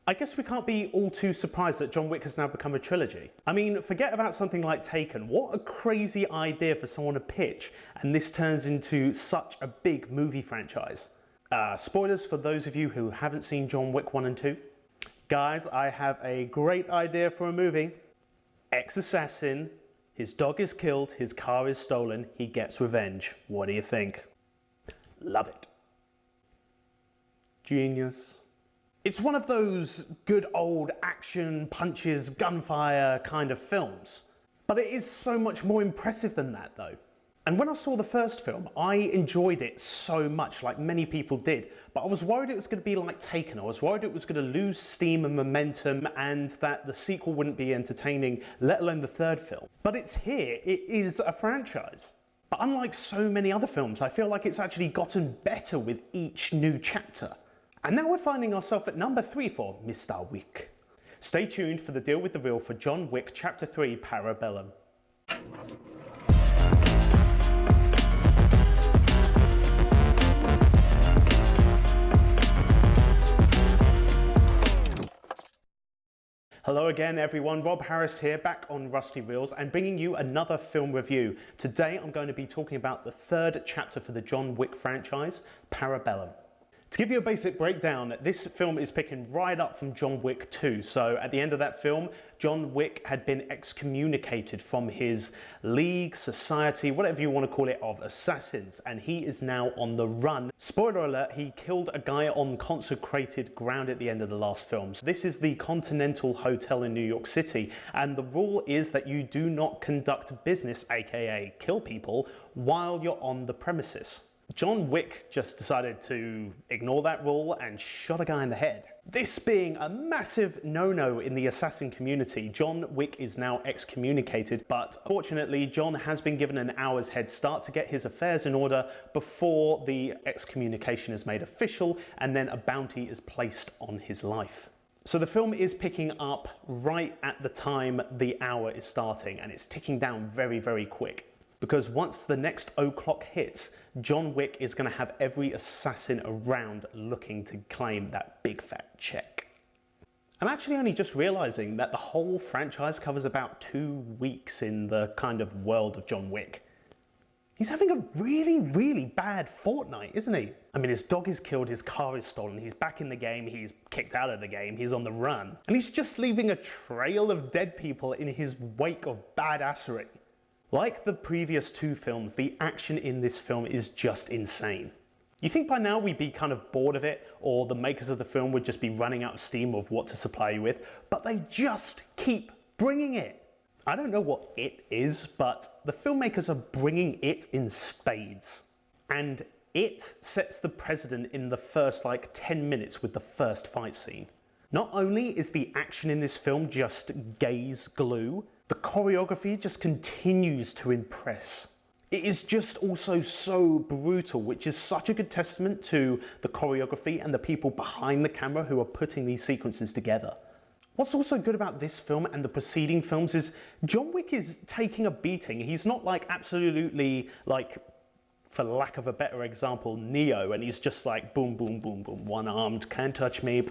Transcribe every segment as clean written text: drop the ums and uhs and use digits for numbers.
I guess we can't be all too surprised that John Wick has now become a trilogy. I mean, forget about something like Taken. What a crazy idea for someone to pitch, and this turns into such a big movie franchise. Spoilers for those of you who haven't seen John Wick 1 and 2. Guys, I have a great idea for a movie. Ex-assassin, his dog is killed, his car is stolen, he gets revenge. What do you think? Love it. Genius. It's one of those good old action, punches, gunfire kind of films. But it is so much more impressive than that though. And when I saw the first film, I enjoyed it so much, like many people did. But I was worried it was going to be like Taken. I was worried it was going to lose steam and momentum and that the sequel wouldn't be entertaining, let alone the third film. But it's here. It is a franchise. But unlike so many other films, I feel like it's actually gotten better with each new chapter. And now we're finding ourselves at number 3 for Mr. Wick. Stay tuned for the deal with the real for John Wick Chapter 3 Parabellum. Hello again everyone, Rob Harris here, back on Rusty Reels and bringing you another film review. Today I'm going to be talking about the third chapter for the John Wick franchise, Parabellum. To give you a basic breakdown, this film is picking right up from John Wick 2. So at the end of that film, John Wick had been excommunicated from his league, society, whatever you want to call it, of assassins, and he is now on the run. Spoiler alert, he killed a guy on consecrated ground at the end of the last film. So this is the Continental Hotel in New York City, and the rule is that you do not conduct business, aka kill people, while you're on the premises. John Wick just decided to ignore that rule and shot a guy in the head. This being a massive no-no in the assassin community, John Wick is now excommunicated, but fortunately John has been given an hour's head start to get his affairs in order before the excommunication is made official and then a bounty is placed on his life. So the film is picking up right at the time the hour is starting, and it's ticking down very, very quick. Because once the next o'clock hits, John Wick is going to have every assassin around looking to claim that big fat check. I'm actually only just realizing that the whole franchise covers about 2 weeks in the kind of world of John Wick. He's having a really, really bad fortnight, isn't he? I mean, his dog is killed, his car is stolen, he's back in the game, he's kicked out of the game, he's on the run. And he's just leaving a trail of dead people in his wake of badassery. Like the previous 2 films, the action in this film is just insane. You think by now we'd be kind of bored of it, or the makers of the film would just be running out of steam of what to supply you with, but they just keep bringing it. I don't know what it is, but the filmmakers are bringing it in spades. And it sets the precedent in the first 10 minutes with the first fight scene. Not only is the action in this film just gaze glue, the choreography just continues to impress. It is just also so brutal, which is such a good testament to the choreography and the people behind the camera who are putting these sequences together. What's also good about this film and the preceding films is John Wick is taking a beating. He's not absolutely for lack of a better example, Neo, and he's just boom, boom, boom, boom, one-armed, can't touch me,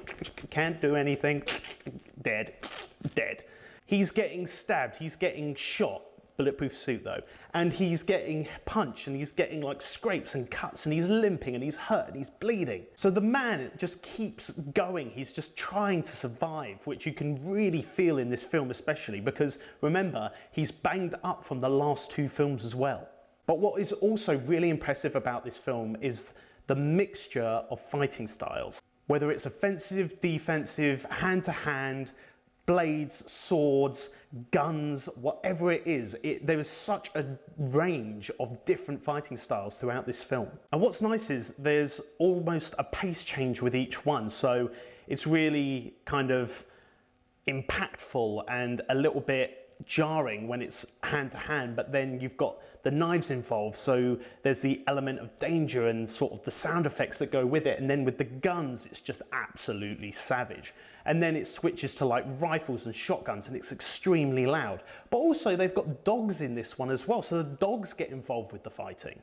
can't do anything, dead, dead. He's getting stabbed, he's getting shot, bulletproof suit though, and he's getting punched and he's getting scrapes and cuts and he's limping and he's hurt and he's bleeding. So the man just keeps going, he's just trying to survive, which you can really feel in this film especially because remember, he's banged up from the last 2 films as well. But what is also really impressive about this film is the mixture of fighting styles. Whether it's offensive, defensive, hand-to-hand, blades, swords, guns, whatever it is, there is such a range of different fighting styles throughout this film. And what's nice is there's almost a pace change with each one, so it's really kind of impactful and a little bit jarring when it's hand to hand, but then you've got the knives involved, so there's the element of danger and sort of the sound effects that go with it, and then with the guns it's just absolutely savage. And then it switches to rifles and shotguns and it's extremely loud. But also they've got dogs in this one as well, so the dogs get involved with the fighting.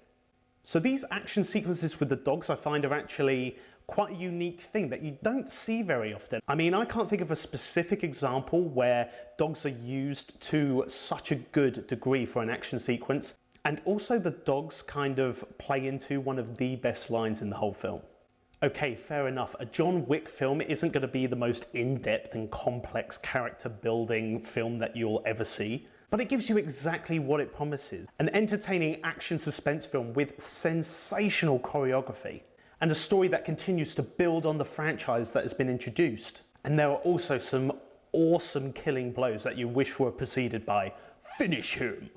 So these action sequences with the dogs I find are actually quite a unique thing that you don't see very often. I mean, I can't think of a specific example where dogs are used to such a good degree for an action sequence, and also the dogs kind of play into one of the best lines in the whole film. Okay, fair enough. A John Wick film isn't going to be the most in-depth and complex character building film that you'll ever see, but it gives you exactly what it promises. An entertaining action suspense film with sensational choreography, and a story that continues to build on the franchise that has been introduced. And there are also some awesome killing blows that you wish were preceded by "Finish him."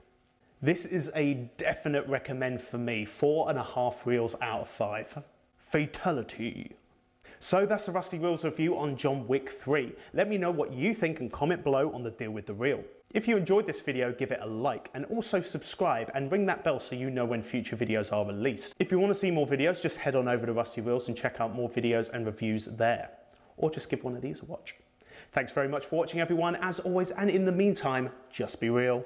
This is a definite recommend for me, 4.5 reels out of 5. Fatality. So that's the Rusty Reels review on John Wick 3. Let me know what you think and comment below on the deal with the reel. If you enjoyed this video, give it a like and also subscribe and ring that bell so you know when future videos are released. If you want to see more videos, just head on over to Rusty Reels and check out more videos and reviews there. Or just give one of these a watch. Thanks very much for watching everyone, as always, and in the meantime, just be real.